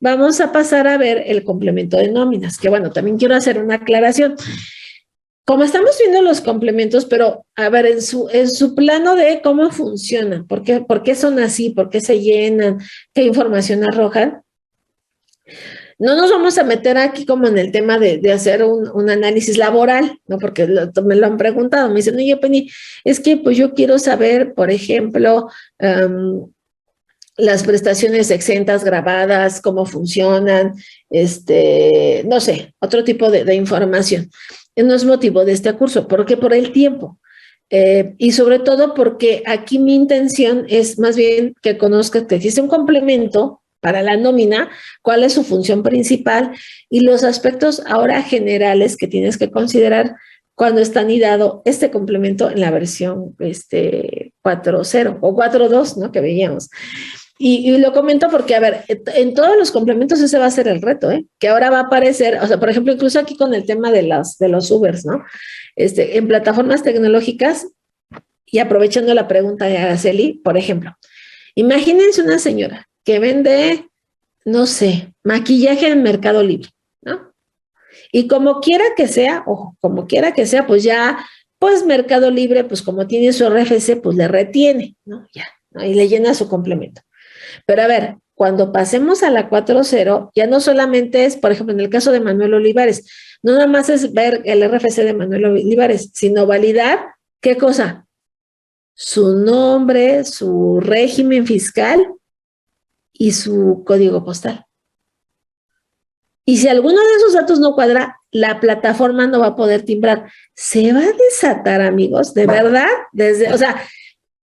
vamos a pasar a ver el complemento de nóminas, que bueno, también quiero hacer una aclaración. Como estamos viendo los complementos, pero a ver, en su plano de cómo funcionan, por qué son así, por qué se llenan, qué información arrojan, no nos vamos a meter aquí como en el tema de hacer un análisis laboral, ¿no? Porque me lo han preguntado, me dicen, oye, Penny, es que pues yo quiero saber, por ejemplo, las prestaciones exentas grabadas, cómo funcionan, no sé, otro tipo de información. No es motivo de este curso, porque por el tiempo. Y sobre todo porque aquí mi intención es más bien que conozcas que existe un complemento para la nómina, cuál es su función principal y los aspectos ahora generales que tienes que considerar cuando está anidado este complemento en la versión 4.0 o 4.2, ¿no? Que veíamos. Y lo comento porque, a ver, en todos los complementos ese va a ser el reto, ¿eh? Que ahora va a aparecer, o sea, por ejemplo, incluso aquí con el tema de los Ubers, ¿no? En plataformas tecnológicas, y aprovechando la pregunta de Araceli, por ejemplo, imagínense una señora que vende, no sé, maquillaje en Mercado Libre, ¿no? Y como quiera que sea, ojo, como quiera que sea, pues ya, pues Mercado Libre, pues como tiene su RFC, pues le retiene, ¿no? Ya, ¿no? Y le llena su complemento. Pero a ver, cuando pasemos a la 4.0, ya no solamente es, por ejemplo, en el caso de Manuel Olivares, no nada más es ver el RFC de Manuel Olivares, sino validar, ¿qué cosa? Su nombre, su régimen fiscal y su código postal. Y si alguno de esos datos no cuadra, la plataforma no va a poder timbrar. Se va a desatar, amigos, de verdad, o sea,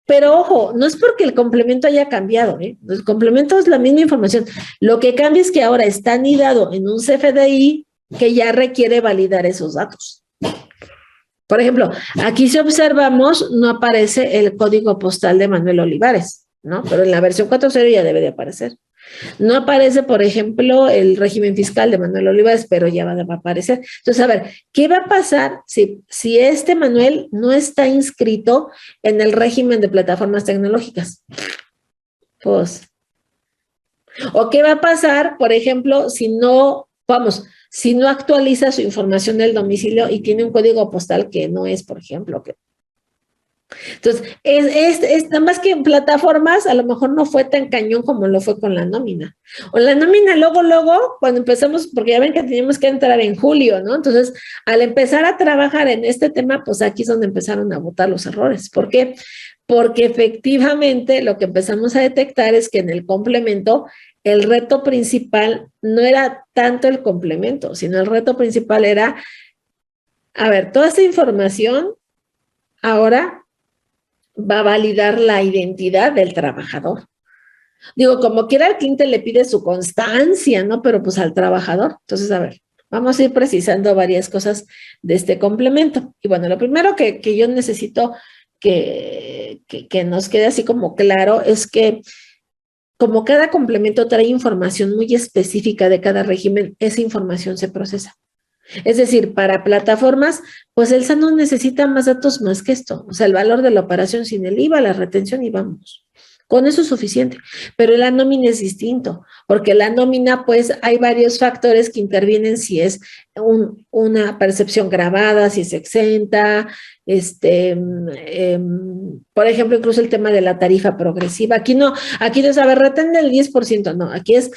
pero ojo, no es porque el complemento haya cambiado, ¿eh? El complemento es la misma información. Lo que cambia es que ahora está anidado en un CFDI que ya requiere validar esos datos. Por ejemplo, aquí si observamos, no aparece el código postal de Manuel Olivares, ¿no? Pero en la versión 4.0 ya debe de aparecer. No aparece, por ejemplo, el régimen fiscal de Manuel Olivares, pero ya va a aparecer. Entonces, a ver, ¿qué va a pasar si este Manuel no está inscrito en el régimen de plataformas tecnológicas? Pues, ¿o qué va a pasar, por ejemplo, si no actualiza su información del domicilio y tiene un código postal que no es, por ejemplo, que entonces, es nada más que en plataformas a lo mejor no fue tan cañón como lo fue con la nómina. O la nómina luego, cuando empezamos, porque ya ven que teníamos que entrar en julio, ¿no? Entonces, al empezar a trabajar en este tema, pues aquí es donde empezaron a botar los errores. ¿Por qué? Porque efectivamente lo que empezamos a detectar es que en el complemento el reto principal no era tanto el complemento, sino el reto principal era, a ver, toda esta información ahora va a validar la identidad del trabajador. Digo, como quiera el cliente le pide su constancia, ¿no? Pero pues al trabajador. Entonces, a ver, vamos a ir precisando varias cosas de este complemento. Y bueno, lo primero que yo necesito que nos quede así como claro es que como cada complemento trae información muy específica de cada régimen, esa información se procesa. Es decir, para plataformas, pues el SAT no necesita más datos más que esto. O sea, el valor de la operación sin el IVA, la retención y vamos. Con eso es suficiente. Pero la nómina es distinto, porque la nómina, pues, hay varios factores que intervienen si es una percepción grabada, si es exenta, por ejemplo, incluso el tema de la tarifa progresiva. Aquí no es, a ver, retén el 10%, no, aquí es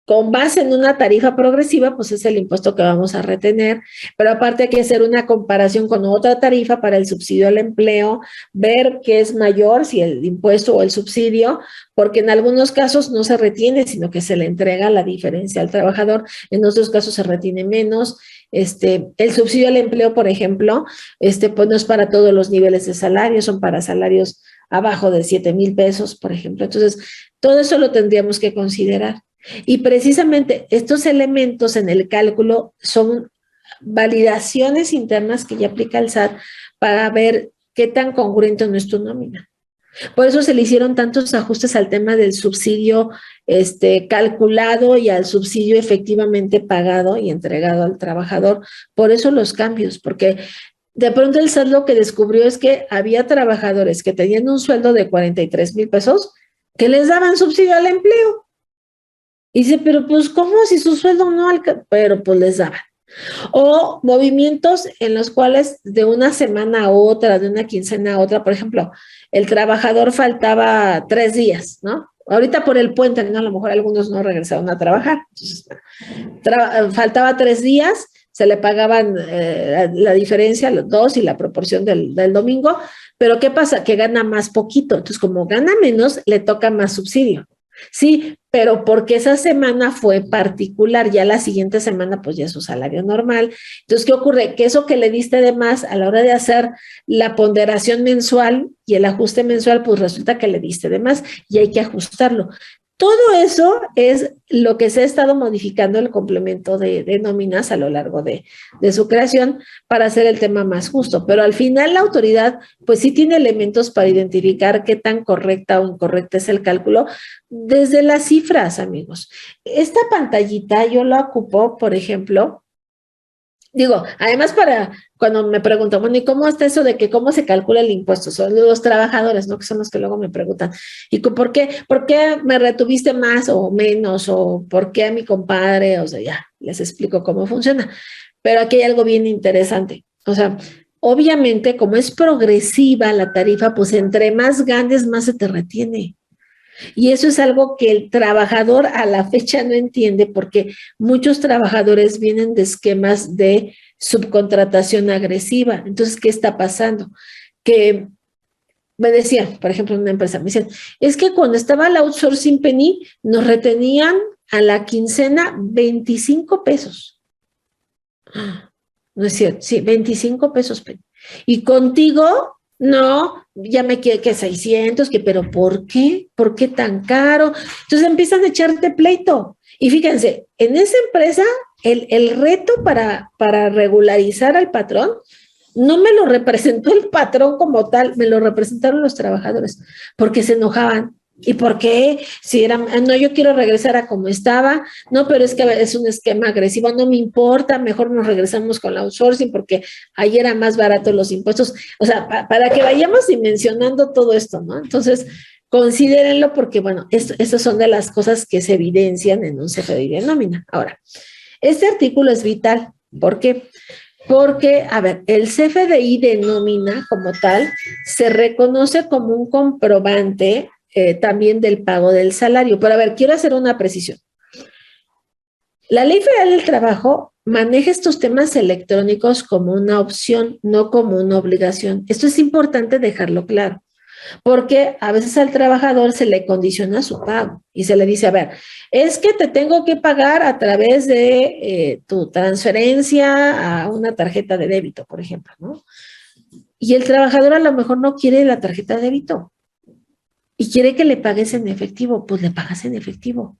con base en una tarifa progresiva, pues es el impuesto que vamos a retener, pero aparte hay que hacer una comparación con otra tarifa para el subsidio al empleo, ver qué es mayor, si el impuesto o el subsidio, porque en algunos casos no se retiene, sino que se le entrega la diferencia al trabajador, en otros casos se retiene menos. El subsidio al empleo, por ejemplo, pues no es para todos los niveles de salario, son para salarios abajo de 7,000 pesos, por ejemplo. Entonces, todo eso lo tendríamos que considerar. Y precisamente estos elementos en el cálculo son validaciones internas que ya aplica el SAT para ver qué tan congruente no es tu nómina. Por eso se le hicieron tantos ajustes al tema del subsidio calculado y al subsidio efectivamente pagado y entregado al trabajador. Por eso los cambios, porque de pronto el SAT lo que descubrió es que había trabajadores que tenían un sueldo de 43,000 pesos que les daban subsidio al empleo. Y dice, pero pues, ¿cómo si su sueldo no alcanza? Pero pues les daban. O movimientos en los cuales de una semana a otra, de una quincena a otra, por ejemplo, el trabajador faltaba 3 días, ¿no? Ahorita por el puente, ¿no? A lo mejor algunos no regresaron a trabajar. Entonces, faltaba 3 días, se le pagaban la diferencia, los dos y la proporción del domingo, pero ¿qué pasa? Que gana más poquito. Entonces, como gana menos, le toca más subsidio. Sí, pero porque esa semana fue particular, ya la siguiente semana pues ya es su salario normal. Entonces, ¿qué ocurre? Que eso que le diste de más a la hora de hacer la ponderación mensual y el ajuste mensual, pues resulta que le diste de más y hay que ajustarlo. Todo eso es lo que se ha estado modificando el complemento de nóminas a lo largo de su creación para hacer el tema más justo. Pero al final la autoridad pues sí tiene elementos para identificar qué tan correcta o incorrecta es el cálculo desde las cifras, amigos. Esta pantallita yo la ocupo, por ejemplo, digo, además para cuando me preguntan, bueno, ¿y cómo está eso de que cómo se calcula el impuesto? Son los trabajadores, ¿no? Que son los que luego me preguntan, ¿y por qué me retuviste más o menos? ¿O por qué a mi compadre? O sea, ya, les explico cómo funciona. Pero aquí hay algo bien interesante. O sea, obviamente, como es progresiva la tarifa, pues entre más ganes, más se te retiene. Y eso es algo que el trabajador a la fecha no entiende porque muchos trabajadores vienen de esquemas de subcontratación agresiva. Entonces, ¿qué está pasando? Que me decían, por ejemplo, en una empresa, me decían, es que cuando estaba el outsourcing Penny, nos retenían a la quincena 25 pesos. No es cierto, sí, 25 pesos Penny. Y contigo no, ya me quedé que 600, que, pero ¿por qué? ¿Por qué tan caro? Entonces empiezan a echarte pleito. Y fíjense, en esa empresa, el reto para regularizar al patrón no me lo representó el patrón como tal, me lo representaron los trabajadores, porque se enojaban. ¿Y por qué? Si era, no, yo quiero regresar a como estaba, no, pero es que es un esquema agresivo, no me importa, mejor nos regresamos con la outsourcing porque ahí era más barato los impuestos. O sea, para que vayamos dimensionando todo esto, ¿no? Entonces, considérenlo porque, bueno, estas son de las cosas que se evidencian en un CFDI de nómina. Ahora, este artículo es vital. ¿Por qué? Porque, a ver, el CFDI de nómina como tal se reconoce como un comprobante también del pago del salario. Pero a ver, quiero hacer una precisión. La Ley Federal del Trabajo maneja estos temas electrónicos como una opción, no como una obligación. Esto es importante dejarlo claro, porque a veces al trabajador se le condiciona su pago y se le dice, a ver, es que te tengo que pagar a través de tu transferencia a una tarjeta de débito, por ejemplo, ¿no? Y el trabajador a lo mejor no quiere la tarjeta de débito y quiere que le pagues en efectivo, pues le pagas en efectivo.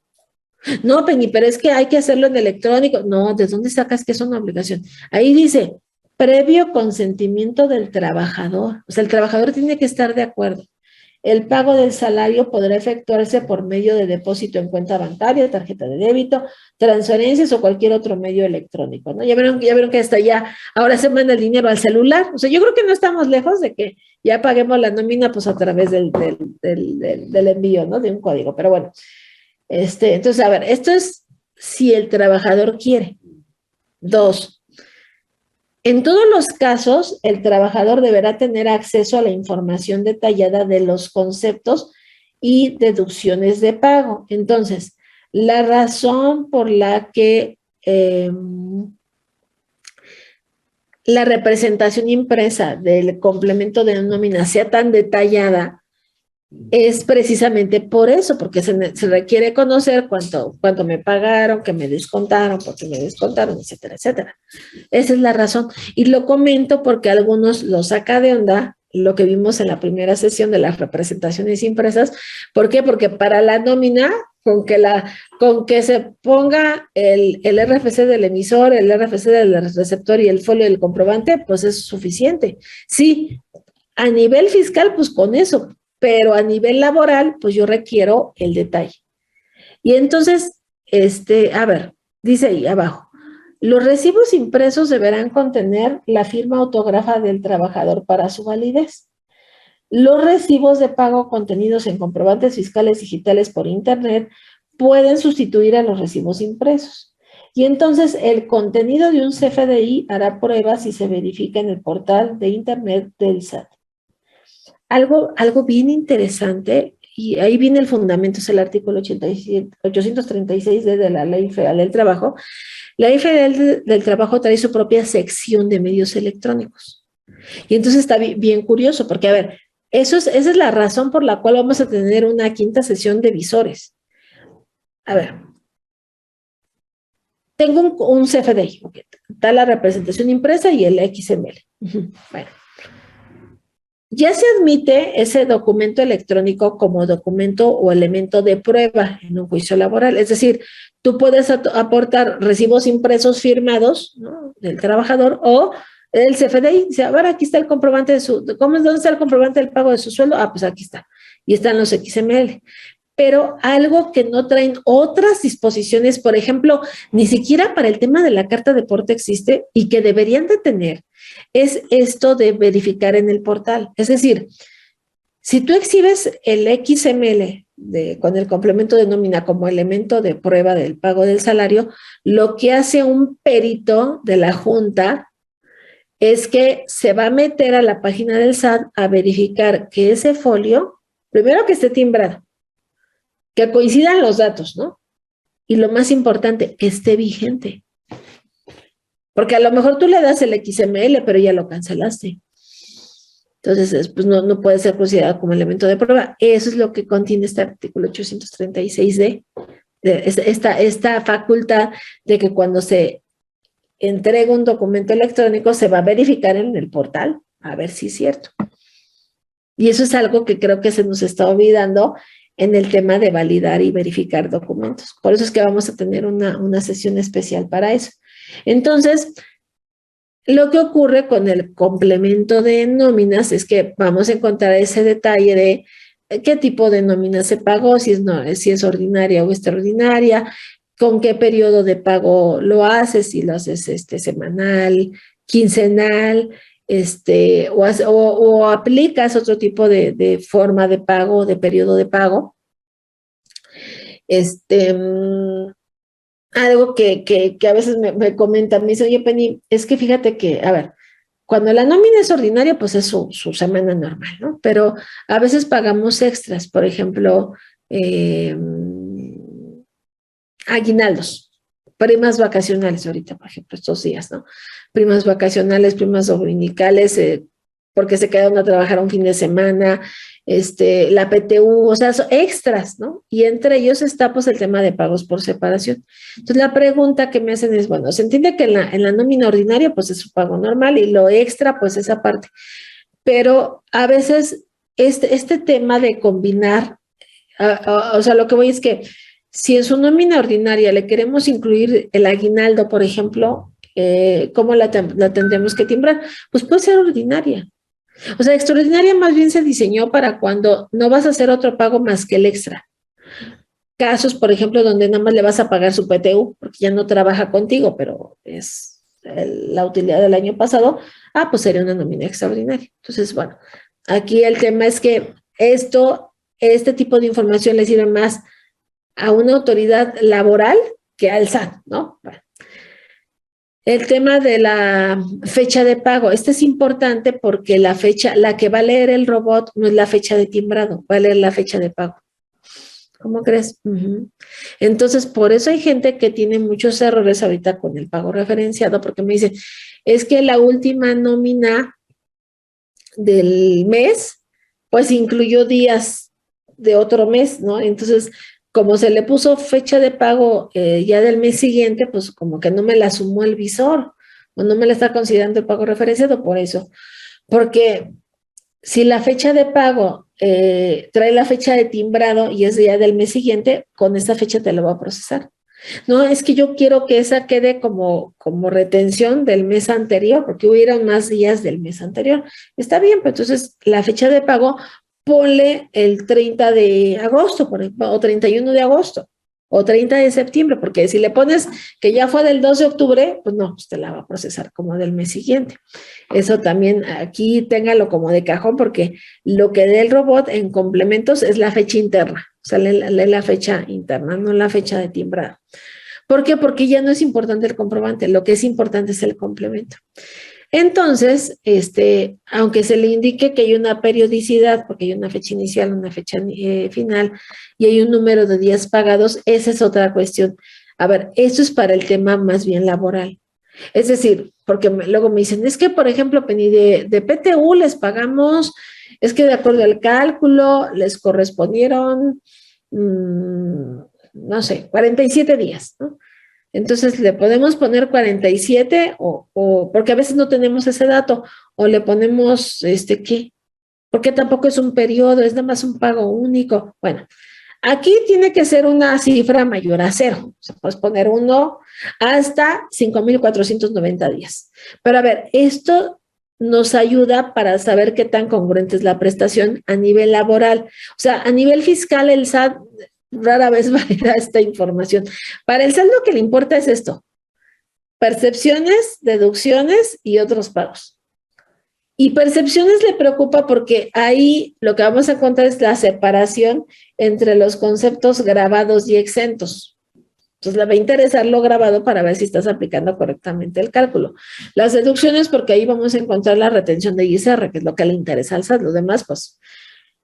No, Penny, pero es que hay que hacerlo en electrónico. No, ¿de dónde sacas que es una obligación? Ahí dice, previo consentimiento del trabajador. O sea, el trabajador tiene que estar de acuerdo. El pago del salario podrá efectuarse por medio de depósito en cuenta bancaria, tarjeta de débito, transferencias o cualquier otro medio electrónico, ¿no? Ya vieron que hasta ya, ahora se manda el dinero al celular. O sea, yo creo que no estamos lejos de que ya paguemos la nómina pues a través del envío, ¿no? De un código. Pero bueno, entonces, a ver, esto es si el trabajador quiere. 2, en todos los casos, el trabajador deberá tener acceso a la información detallada de los conceptos y deducciones de pago. Entonces, la razón por la que la representación impresa del complemento de nómina sea tan detallada es precisamente por eso, porque se requiere conocer cuánto me pagaron, qué me descontaron, por qué me descontaron, etcétera, etcétera. Esa es la razón. Y lo comento porque a algunos lo saca de onda lo que vimos en la primera sesión de las representaciones impresas. ¿Por qué? Porque para la nómina, con que se ponga el RFC del emisor, el RFC del receptor y el folio del comprobante, pues es suficiente. Sí, a nivel fiscal, pues con eso, pero a nivel laboral, pues yo requiero el detalle. Y entonces, a ver, dice ahí abajo, los recibos impresos deberán contener la firma autógrafa del trabajador para su validez. Los recibos de pago contenidos en comprobantes fiscales digitales por internet pueden sustituir a los recibos impresos. Y entonces el contenido de un CFDI hará pruebas si se verifica en el portal de internet del SAT. Algo bien interesante, y ahí viene el fundamento, es el artículo 836 de la Ley Federal del Trabajo. La Ley Federal del Trabajo trae su propia sección de medios electrónicos. Y entonces está bien curioso, porque a ver, esa es la razón por la cual vamos a tener una quinta sesión de visores. A ver, tengo un CFDI, okay, está la representación impresa y el XML. Bueno, ya se admite ese documento electrónico como documento o elemento de prueba en un juicio laboral. Es decir, tú puedes aportar recibos impresos firmados, ¿no?, del trabajador, o el CFDI. Dice, a ver, aquí está el comprobante de ¿dónde está el comprobante del pago de su sueldo? Ah, pues aquí está. Y están los XML. Pero algo que no traen otras disposiciones, por ejemplo, ni siquiera para el tema de la carta de porte existe, y que deberían de tener, es esto de verificar en el portal. Es decir, si tú exhibes el XML con el complemento de nómina como elemento de prueba del pago del salario, lo que hace un perito de la Junta es que se va a meter a la página del SAT a verificar que ese folio, primero que esté timbrado, que coincidan los datos, ¿no? Y lo más importante, que esté vigente. Porque a lo mejor tú le das el XML, pero ya lo cancelaste. Entonces, pues no puede ser considerado como elemento de prueba. Eso es lo que contiene este artículo 836D, esta facultad de que cuando se entrega un documento electrónico se va a verificar en el portal, a ver si es cierto. Y eso es algo que creo que se nos está olvidando en el tema de validar y verificar documentos. Por eso es que vamos a tener una sesión especial para eso. Entonces, lo que ocurre con el complemento de nóminas es que vamos a encontrar ese detalle de qué tipo de nómina se pagó, si es ordinaria o extraordinaria, con qué periodo de pago lo haces, si lo haces semanal, quincenal, o aplicas otro tipo de forma de pago, de periodo de pago. Algo que a veces me comentan, me dice, oye, Penny, es que fíjate que, a ver, cuando la nómina es ordinaria, pues es su semana normal, ¿no? Pero a veces pagamos extras, por ejemplo, aguinaldos, primas vacacionales ahorita, por ejemplo, estos días, ¿no? Primas vacacionales, primas dominicales, porque se quedaron a trabajar un fin de semana, la PTU, o sea, son extras, ¿no? Y entre ellos está pues el tema de pagos por separación. Entonces la pregunta que me hacen es, bueno, se entiende que en la nómina ordinaria pues es su pago normal y lo extra pues esa parte, pero a veces este tema de combinar, o sea, lo que voy es que si en su nómina ordinaria le queremos incluir el aguinaldo, por ejemplo, ¿cómo la tendremos que timbrar? Pues puede ser ordinaria. O sea, extraordinaria más bien se diseñó para cuando no vas a hacer otro pago más que el extra. Casos, por ejemplo, donde nada más le vas a pagar su PTU, porque ya no trabaja contigo, pero es la utilidad del año pasado, pues sería una nómina extraordinaria. Entonces, bueno, aquí el tema es que este tipo de información le sirve más a una autoridad laboral que al SAT, ¿no? Bueno. El tema de la fecha de pago, es importante porque la que va a leer el robot no es la fecha de timbrado, va a leer la fecha de pago. ¿Cómo crees? Entonces, por eso hay gente que tiene muchos errores ahorita con el pago referenciado, porque me dicen, es que la última nómina del mes, pues incluyó días de otro mes, ¿no? Entonces, como se le puso fecha de pago ya del mes siguiente, pues como que no me la sumó el visor, o no me la está considerando el pago referenciado por eso. Porque si la fecha de pago trae la fecha de timbrado y es ya del mes siguiente, con esa fecha te lo va a procesar. No, es que yo quiero que esa quede como retención del mes anterior, porque hubieran más días del mes anterior. Está bien, pero entonces la fecha de pago ponle el 30 de agosto, por ejemplo, o 31 de agosto, o 30 de septiembre, porque si le pones que ya fue del 2 de octubre, pues no, pues te la va a procesar como del mes siguiente. Eso también aquí téngalo como de cajón, porque lo que dé el robot en complementos es la fecha interna. sea, lee la fecha interna, no la fecha de timbrado. ¿Por qué? Porque ya no es importante el comprobante, lo que es importante es el complemento. Entonces, aunque se le indique que hay una periodicidad, porque hay una fecha inicial, una fecha final, y hay un número de días pagados, esa es otra cuestión. A ver, esto es para el tema más bien laboral. Es decir, porque luego me dicen, es que, por ejemplo, Penny, de PTU les pagamos, es que de acuerdo al cálculo les correspondieron, no sé, 47 días, ¿no? Entonces le podemos poner 47 o porque a veces no tenemos ese dato, o le ponemos, ¿qué? Porque tampoco es un periodo, es nada más un pago único. Bueno, aquí tiene que ser una cifra mayor a cero. O sea, puedes poner 1 hasta 5,490 días. Pero a ver, esto nos ayuda para saber qué tan congruente es la prestación a nivel laboral. O sea, a nivel fiscal, el SAT rara vez valida esta información. Para el SAT lo que le importa es esto: percepciones, deducciones y otros pagos. Y percepciones le preocupa porque ahí lo que vamos a encontrar es la separación entre los conceptos grabados y exentos. Entonces le va a interesar lo grabado para ver si estás aplicando correctamente el cálculo. Las deducciones, porque ahí vamos a encontrar la retención de ISR, que es lo que le interesa al SAT. Lo demás, pues,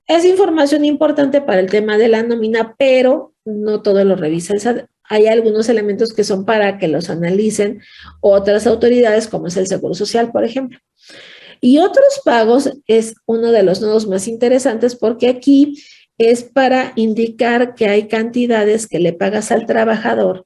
es información importante para el tema de la nómina, pero no todo lo revisa el SAT. Hay algunos elementos que son para que los analicen otras autoridades, como es el Seguro Social, por ejemplo. Y otros pagos es uno de los nodos más interesantes porque aquí es para indicar que hay cantidades que le pagas al trabajador,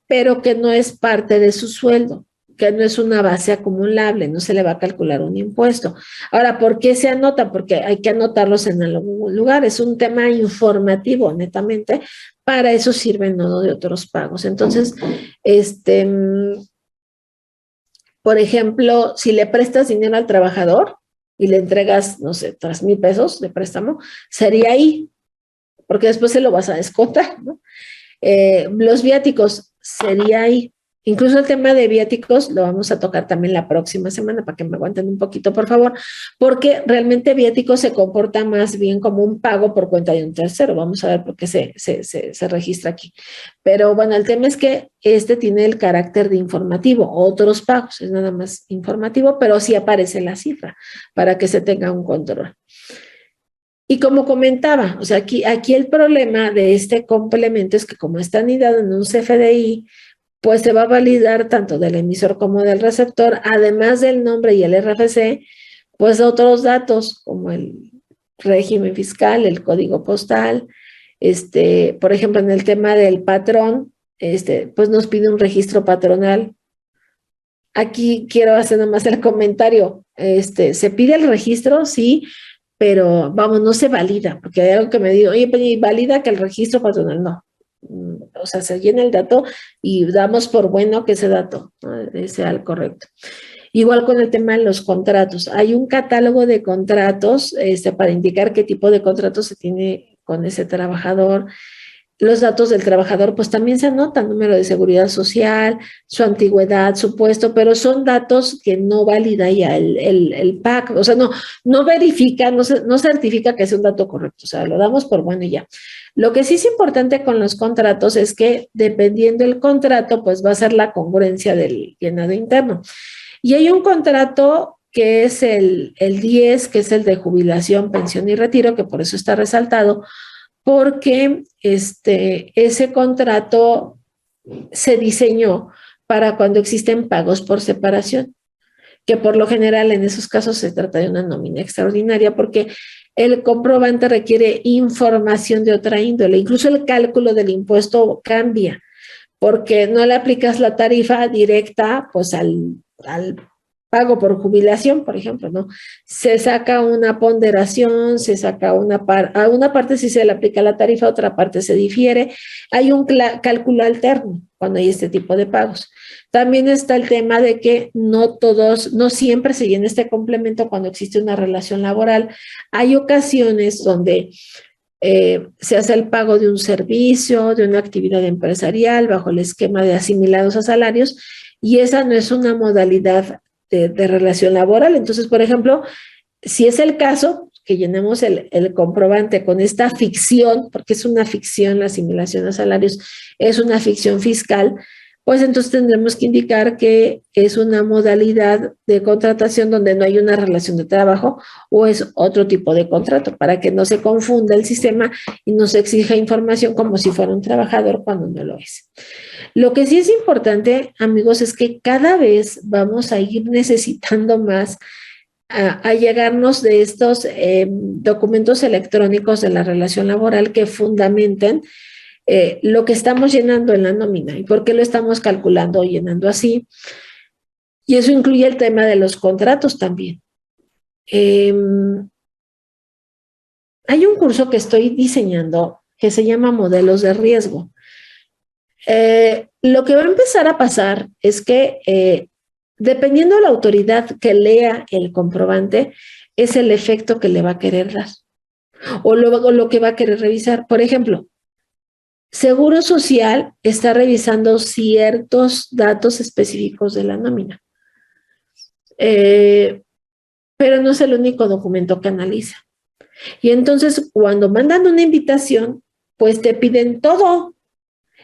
pero que no es parte de su sueldo, que no es una base acumulable, no se le va a calcular un impuesto. Ahora, ¿por qué se anota? Porque hay que anotarlos en algún lugar. Es un tema informativo, netamente. Para eso sirve el nodo de otros pagos. Entonces, por ejemplo, si le prestas dinero al trabajador y le entregas, no sé, 3,000 pesos de préstamo, sería ahí, porque después se lo vas a descontar, ¿no? Los viáticos sería ahí. Incluso el tema de viáticos lo vamos a tocar también la próxima semana, para que me aguanten un poquito, por favor, porque realmente viáticos se comporta más bien como un pago por cuenta de un tercero. Vamos a ver por qué se registra aquí. Pero bueno, el tema es que tiene el carácter de informativo. Otros pagos es nada más informativo, pero sí aparece la cifra para que se tenga un control. Y como comentaba, o sea, aquí el problema de este complemento es que como está anidado en un CFDI, pues se va a validar tanto del emisor como del receptor, además del nombre y el RFC, pues otros datos como el régimen fiscal, el código postal, por ejemplo, en el tema del patrón, pues nos pide un registro patronal. Aquí quiero hacer nomás el comentario, se pide el registro, sí, pero vamos, no se valida, porque hay algo que me digo, oye, valida que el registro patronal, no. O sea, se llena el dato y damos por bueno que ese dato, ¿no?, sea el correcto. Igual con el tema de los contratos. Hay un catálogo de contratos para indicar qué tipo de contrato se tiene con ese trabajador. Los datos del trabajador, pues también se anotan: número de seguridad social, su antigüedad, su puesto, pero son datos que no valida ya el PAC, o sea, no verifica, no certifica que es un dato correcto, o sea, lo damos por bueno y ya. Lo que sí es importante con los contratos es que dependiendo del contrato, pues va a ser la congruencia del llenado interno. Y hay un contrato que es el 10, que es el de jubilación, pensión y retiro, que por eso está resaltado, porque ese contrato se diseñó para cuando existen pagos por separación, que por lo general en esos casos se trata de una nómina extraordinaria, porque el comprobante requiere información de otra índole. Incluso el cálculo del impuesto cambia, porque no le aplicas la tarifa directa pues al pago por jubilación, por ejemplo, ¿no? Se saca una ponderación, se saca a una parte sí se le aplica la tarifa, a otra parte se difiere. Hay un cálculo alterno cuando hay este tipo de pagos. También está el tema de que no siempre se llena este complemento cuando existe una relación laboral. Hay ocasiones donde se hace el pago de un servicio, de una actividad empresarial bajo el esquema de asimilados a salarios, y esa no es una modalidad de relación laboral. Entonces, por ejemplo, si es el caso, que llenemos el comprobante con esta ficción, porque es una ficción la asimilación a salarios, es una ficción fiscal, pues entonces tendremos que indicar que es una modalidad de contratación donde no hay una relación de trabajo o es otro tipo de contrato, para que no se confunda el sistema y no se exija información como si fuera un trabajador cuando no lo es. Lo que sí es importante, amigos, es que cada vez vamos a ir necesitando más a llegarnos de estos documentos electrónicos de la relación laboral que fundamenten lo que estamos llenando en la nómina y por qué lo estamos calculando o llenando así. Y eso incluye el tema de los contratos también. Hay un curso que estoy diseñando que se llama Modelos de Riesgo. Lo que va a empezar a pasar es que dependiendo de la autoridad que lea el comprobante, es el efecto que le va a querer dar o lo que va a querer revisar. Por ejemplo, Seguro Social está revisando ciertos datos específicos de la nómina, pero no es el único documento que analiza. Y entonces, cuando mandan una invitación, pues te piden todo.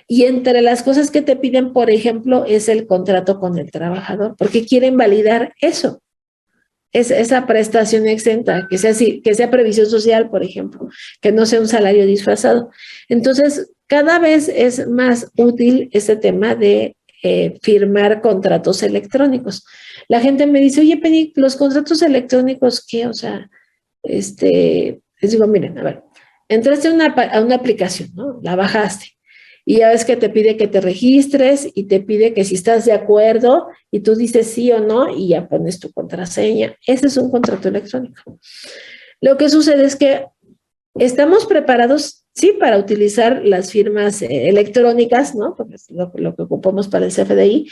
Y entre las cosas que te piden, por ejemplo, es el contrato con el trabajador, porque quieren validar eso. Es esa prestación exenta, que sea previsión social, por ejemplo, que no sea un salario disfrazado. Entonces, cada vez es más útil este tema de firmar contratos electrónicos. La gente me dice, oye, Penny, los contratos electrónicos, ¿qué? O sea, les digo, miren, a ver, entraste a una aplicación, ¿no? La bajaste. Y ya ves que te pide que te registres y te pide que si estás de acuerdo y tú dices sí o no y ya pones tu contraseña. Ese es un contrato electrónico. Lo que sucede es que estamos preparados, sí, para utilizar las firmas electrónicas, ¿no? Porque es lo que ocupamos para el CFDI,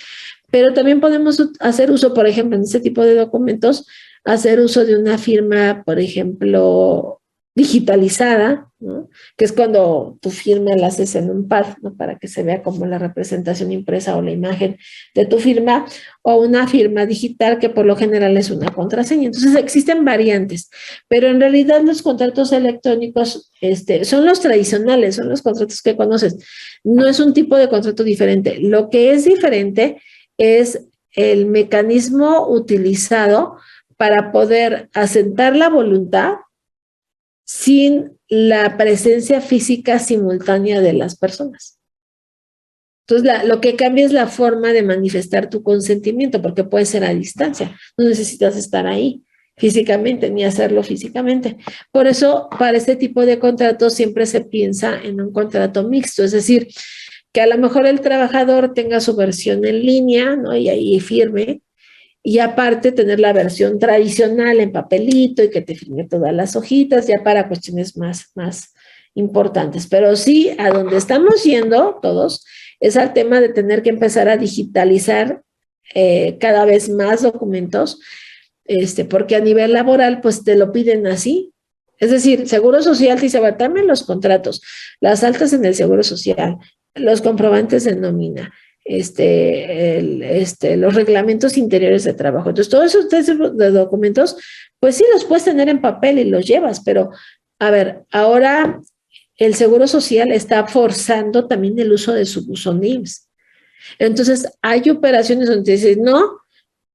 pero también podemos hacer uso, por ejemplo, en este tipo de documentos, hacer uso de una firma, por ejemplo, digitalizada, ¿no? Que es cuando tu firma la haces en un pad, ¿no? Para que se vea como la representación impresa o la imagen de tu firma, o una firma digital que por lo general es una contraseña. Entonces existen variantes, pero en realidad los contratos electrónicos son los tradicionales, son los contratos que conoces. No es un tipo de contrato diferente. Lo que es diferente es el mecanismo utilizado para poder asentar la voluntad sin la presencia física simultánea de las personas. Entonces, lo que cambia es la forma de manifestar tu consentimiento, porque puede ser a distancia, no necesitas estar ahí físicamente ni hacerlo físicamente. Por eso, para este tipo de contratos siempre se piensa en un contrato mixto, es decir, que a lo mejor el trabajador tenga su versión en línea, ¿no? Y ahí firme, y aparte tener la versión tradicional en papelito y que te firme todas las hojitas, ya para cuestiones más importantes. Pero sí, a donde estamos yendo todos es al tema de tener que empezar a digitalizar cada vez más documentos, porque a nivel laboral pues te lo piden así. Es decir, Seguro Social te dice, dame los contratos, las altas en el Seguro Social, los comprobantes de nómina, los reglamentos interiores de trabajo. Entonces, todos esos de documentos, pues sí los puedes tener en papel y los llevas, pero a ver, ahora el Seguro Social está forzando también el uso de su buzón IMSS. Entonces, hay operaciones donde dices, no,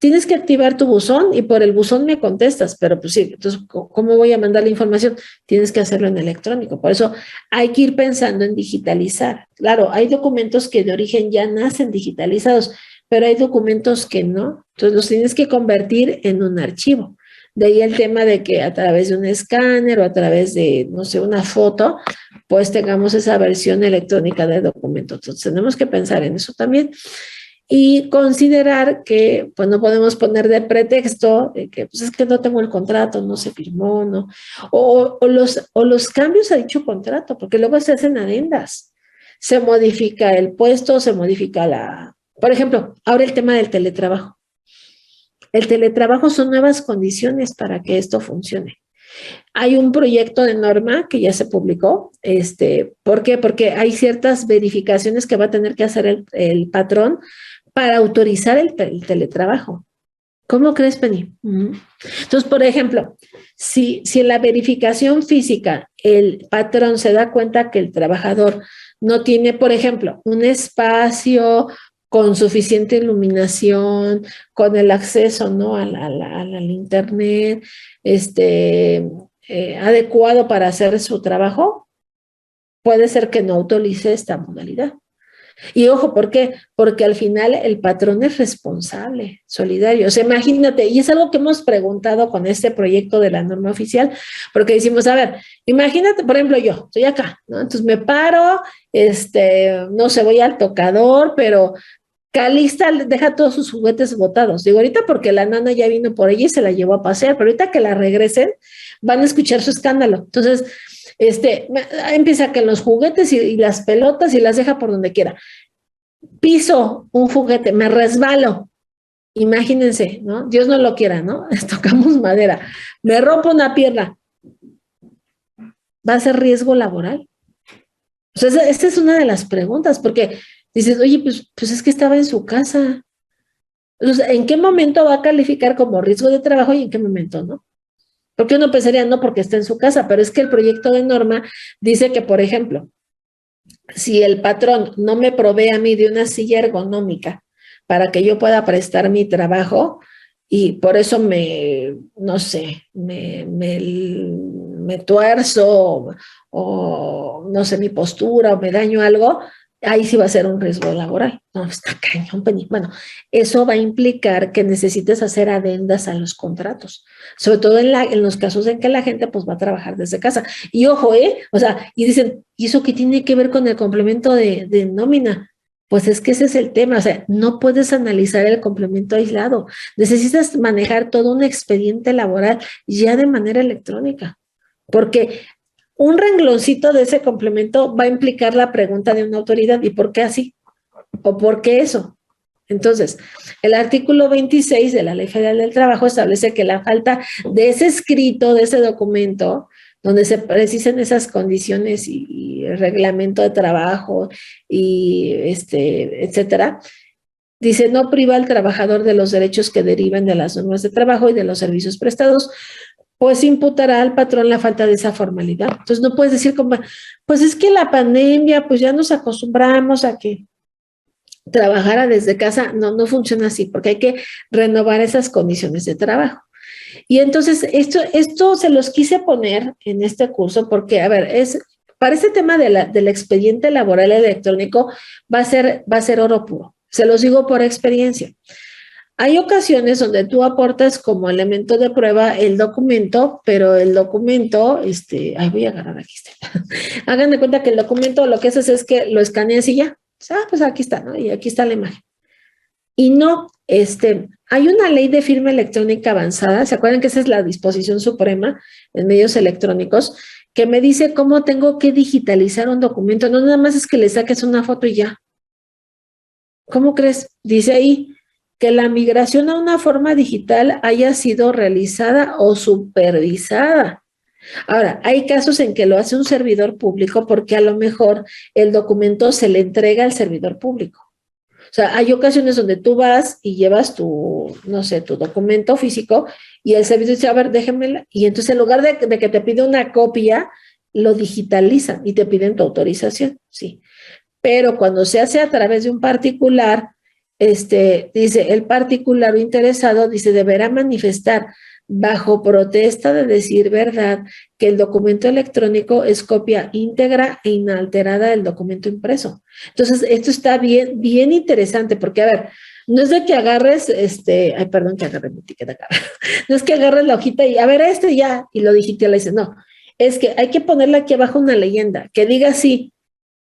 tienes que activar tu buzón y por el buzón me contestas, pero pues sí, entonces, ¿cómo voy a mandar la información? Tienes que hacerlo en electrónico. Por eso hay que ir pensando en digitalizar. Claro, hay documentos que de origen ya nacen digitalizados, pero hay documentos que no. Entonces los tienes que convertir en un archivo. De ahí el tema de que a través de un escáner o a través de, no sé, una foto, pues tengamos esa versión electrónica del documento. Entonces tenemos que pensar en eso también. Y considerar que pues no podemos poner de pretexto de que pues es que no tengo el contrato, no se firmó, no, o los cambios a dicho contrato, porque luego se hacen adendas, se modifica el puesto, se modifica por ejemplo, ahora el tema del teletrabajo. El teletrabajo son nuevas condiciones para que esto funcione. Hay un proyecto de norma que ya se publicó. ¿Por qué? Porque hay ciertas verificaciones que va a tener que hacer el patrón para autorizar el teletrabajo. ¿Cómo crees, Penny? Entonces, por ejemplo, si en la verificación física el patrón se da cuenta que el trabajador no tiene, por ejemplo, un espacio con suficiente iluminación, con el acceso, ¿no?, al internet, adecuado para hacer su trabajo, puede ser que no autorice esta modalidad. Y ojo, ¿por qué? Porque al final el patrón es responsable, solidario. O sea, imagínate, y es algo que hemos preguntado con este proyecto de la norma oficial, porque decimos, a ver, imagínate, por ejemplo, yo estoy acá, ¿no? Entonces me paro, no sé, voy al tocador, pero Calista deja todos sus juguetes botados. Digo, ahorita porque la nana ya vino por ella y se la llevó a pasear, pero ahorita que la regresen, van a escuchar su escándalo. Entonces, empieza que los juguetes y las pelotas y las deja por donde quiera. Piso un juguete, me resbalo. Imagínense, ¿no? Dios no lo quiera, ¿no? Tocamos madera. Me rompo una pierna. ¿Va a ser riesgo laboral? O sea, esta es una de las preguntas, porque dices, oye, pues es que estaba en su casa. O sea, ¿en qué momento va a calificar como riesgo de trabajo y en qué momento no? Porque uno pensaría, no, porque está en su casa, pero es que el proyecto de norma dice que, por ejemplo, si el patrón no me provee a mí de una silla ergonómica para que yo pueda prestar mi trabajo y por eso no sé, me tuerzo o no sé, mi postura o me daño algo, ahí sí va a ser un riesgo laboral. No, está cañón, Penny. Bueno, eso va a implicar que necesites hacer adendas a los contratos, sobre todo en los casos en que la gente pues va a trabajar desde casa. Y ojo, o sea, y dicen, ¿y eso qué tiene que ver con el complemento de nómina? Pues es que ese es el tema, o sea, no puedes analizar el complemento aislado, necesitas manejar todo un expediente laboral ya de manera electrónica, porque un rengloncito de ese complemento va a implicar la pregunta de una autoridad, ¿y por qué así? ¿O por qué eso? Entonces, el artículo 26 de la Ley Federal del Trabajo establece que la falta de ese escrito, de ese documento, donde se precisen esas condiciones y el reglamento de trabajo y etcétera, dice, no priva al trabajador de los derechos que deriven de las normas de trabajo y de los servicios prestados, pues imputará al patrón la falta de esa formalidad. Entonces no puedes decir como, pues es que la pandemia, pues ya nos acostumbramos a que trabajara desde casa. No, no funciona así, porque hay que renovar esas condiciones de trabajo. Y entonces esto se los quise poner en este curso porque, a ver, para este tema del expediente laboral electrónico va a ser oro puro. Se los digo por experiencia. Hay ocasiones donde tú aportas como elemento de prueba el documento, pero el documento, voy a agarrar aquí. Hagan de cuenta que el documento lo que haces es que lo escaneas y ya. Pues aquí está, ¿no? Y aquí está la imagen. Y no, hay una ley de firma electrónica avanzada, ¿se acuerdan que esa es la disposición suprema en medios electrónicos? Que me dice cómo tengo que digitalizar un documento, no nada más es que le saques una foto y ya. ¿Cómo crees? Dice ahí que la migración a una forma digital haya sido realizada o supervisada. Ahora, hay casos en que lo hace un servidor público porque a lo mejor el documento se le entrega al servidor público. O sea, hay ocasiones donde tú vas y llevas no sé, tu documento físico y el servidor dice, a ver, déjenmela. Y entonces en lugar de que te pida una copia, lo digitalizan y te piden tu autorización, sí. Pero cuando se hace a través de un particular, dice, el particular o interesado, dice, deberá manifestar bajo protesta de decir verdad que el documento electrónico es copia íntegra e inalterada del documento impreso. Entonces, esto está bien, bien interesante, porque, a ver, no es de que agarres, ay, perdón que agarre mi etiqueta acá, no es que agarres la hojita y, a ver, ya, y lo digitalices, no, es que hay que ponerle aquí abajo una leyenda, que diga así,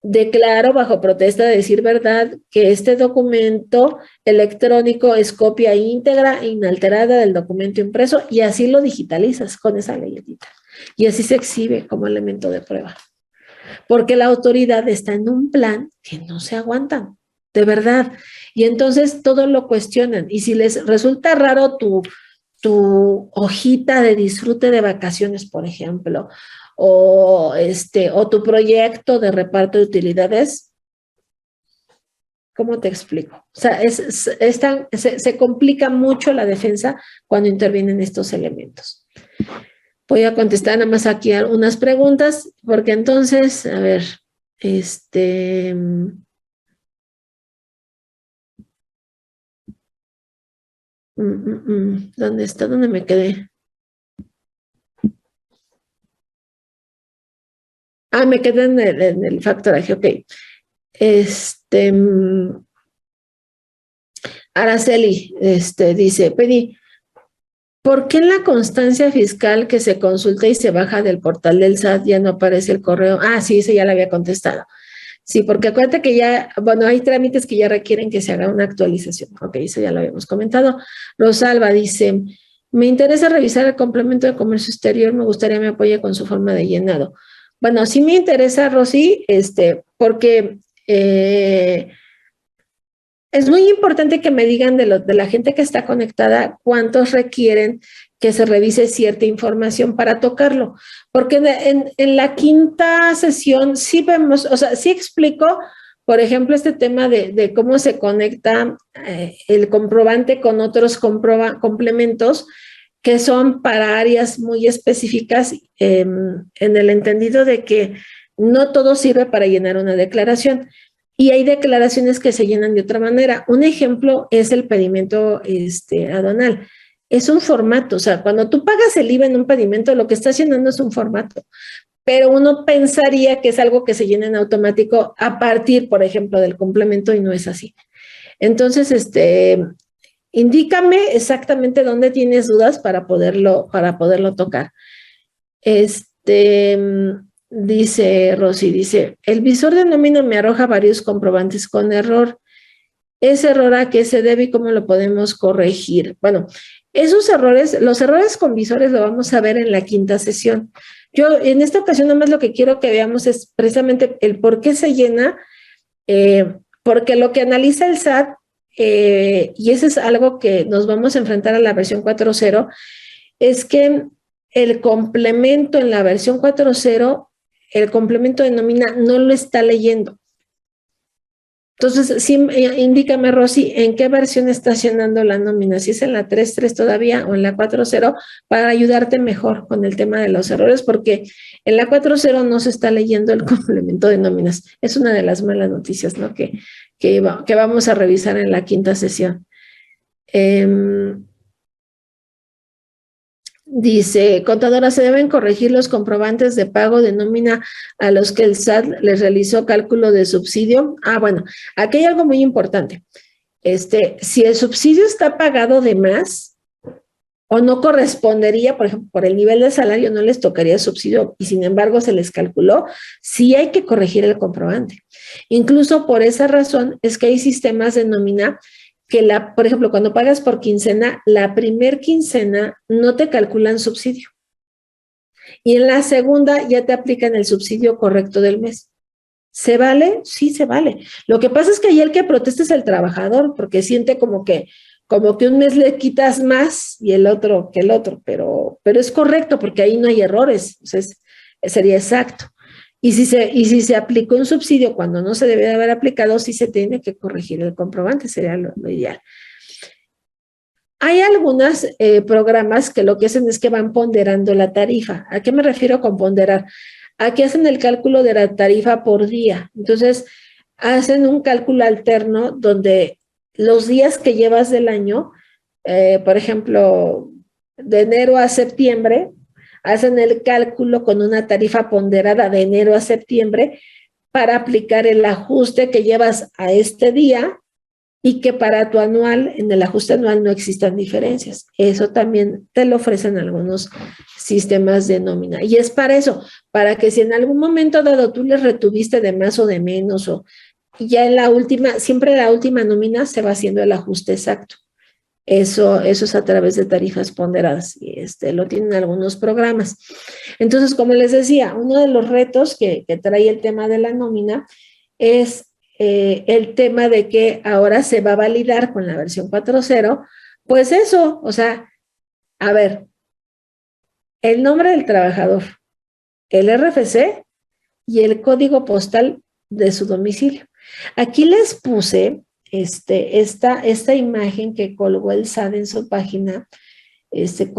declaro bajo protesta de decir verdad que este documento electrónico es copia íntegra e inalterada del documento impreso y así lo digitalizas con esa leyendita. Y así se exhibe como elemento de prueba. Porque la autoridad está en un plan que no se aguantan, de verdad. Y entonces todo lo cuestionan. Y si les resulta raro tu hojita de disfrute de vacaciones, por ejemplo, o tu proyecto de reparto de utilidades, ¿Cómo te explico? O sea, se complica mucho la defensa cuando intervienen estos elementos. Voy a contestar nada más aquí unas preguntas, porque entonces, a ver, ¿dónde está? ¿Dónde me quedé? Ah, me quedé en el factoraje, ok. Araceli, dice, Penny, ¿por qué en la constancia fiscal que se consulta y se baja del portal del SAT ya no aparece el correo? Ah, sí, ese ya lo había contestado. Sí, porque acuérdate que ya, bueno, hay trámites que ya requieren que se haga una actualización. Ok, eso ya lo habíamos comentado. Rosalba dice, me interesa revisar el complemento de comercio exterior, me gustaría me apoye con su forma de llenado. Bueno, sí me interesa, Rosy, porque es muy importante que me digan de la gente que está conectada cuántos requieren que se revise cierta información para tocarlo, porque en la quinta sesión sí vemos, o sea, sí explico, por ejemplo, este tema de cómo se conecta el comprobante con otros complementos que son para áreas muy específicas, en el entendido de que no todo sirve para llenar una declaración. Y hay declaraciones que se llenan de otra manera. Un ejemplo es el pedimento aduanal. Es un formato, o sea, cuando tú pagas el IVA en un pedimento, lo que estás llenando es un formato, pero uno pensaría que es algo que se llena en automático a partir, por ejemplo, del complemento y no es así. Entonces, indícame exactamente dónde tienes dudas para poderlo tocar. Dice Rosy, dice, el visor de nómina me arroja varios comprobantes con error. ¿Ese error a qué se debe y cómo lo podemos corregir? Bueno, esos errores, los errores con visores lo vamos a ver en la quinta sesión. Yo en esta ocasión nomás lo que quiero que veamos es precisamente el por qué se llena, porque lo que analiza el SAT, y eso es algo que nos vamos a enfrentar a la versión 4.0, es que el complemento en la versión 4.0, el complemento de nómina no lo está leyendo. Entonces, sí, indícame, Rosy, ¿en qué versión estás llenando la nómina? Si es en la 3.3 todavía o en la 4.0, para ayudarte mejor con el tema de los errores, porque en la 4.0 no se está leyendo el complemento de nóminas. Es una de las malas noticias, ¿no? Que vamos a revisar en la quinta sesión. Dice, contadora, ¿se deben corregir los comprobantes de pago de nómina a los que el SAT les realizó cálculo de subsidio? Ah, bueno, aquí hay algo muy importante. Si el subsidio está pagado de más o no correspondería, por ejemplo, por el nivel de salario no les tocaría subsidio y sin embargo se les calculó, sí hay que corregir el comprobante. Incluso por esa razón es que hay sistemas de nómina que por ejemplo, cuando pagas por quincena, la primer quincena no te calculan subsidio. Y en la segunda ya te aplican el subsidio correcto del mes. ¿Se vale? Sí, se vale. Lo que pasa es que ahí el que protesta es el trabajador, porque siente como que un mes le quitas más y el otro que el otro, pero es correcto porque ahí no hay errores, entonces sería exacto. Y si se aplicó un subsidio cuando no se debe de haber aplicado, sí se tiene que corregir el comprobante, sería lo ideal. Hay algunos programas que lo que hacen es que van ponderando la tarifa. ¿A qué me refiero con ponderar? Aquí hacen el cálculo de la tarifa por día. Entonces, hacen un cálculo alterno donde los días que llevas del año, por ejemplo, de enero a septiembre, hacen el cálculo con una tarifa ponderada de enero a septiembre para aplicar el ajuste que llevas a este día y que para tu anual, en el ajuste anual no existan diferencias. Eso también te lo ofrecen algunos sistemas de nómina. Y es para eso, para que si en algún momento dado tú les retuviste de más o de menos, o ya en la última, siempre la última nómina se va haciendo el ajuste exacto. Eso es a través de tarifas ponderadas y lo tienen algunos programas. Entonces, como les decía, uno de los retos que trae el tema de la nómina es el tema de que ahora se va a validar con la versión 4.0, pues eso, o sea, a ver, el nombre del trabajador, el RFC y el código postal de su domicilio. Aquí les puse esta imagen que colgó el SAT en su página,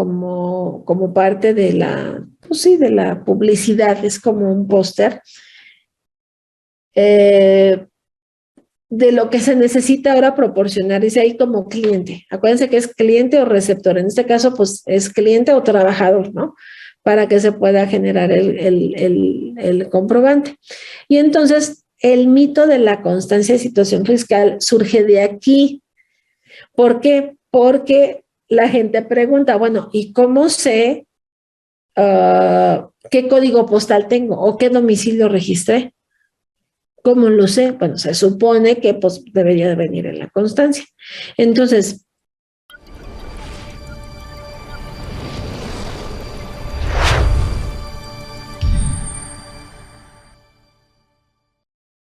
como parte de la, pues sí, de la publicidad, es como un póster de lo que se necesita ahora proporcionar, dice ahí como cliente. Acuérdense que es cliente o receptor, en este caso pues es cliente o trabajador, ¿no? Para que se pueda generar el comprobante. Y entonces el mito de la constancia de situación fiscal surge de aquí. ¿Por qué? Porque la gente pregunta, bueno, ¿y cómo sé qué código postal tengo o qué domicilio registré? ¿Cómo lo sé? Bueno, se supone que pues debería de venir en la constancia. Entonces,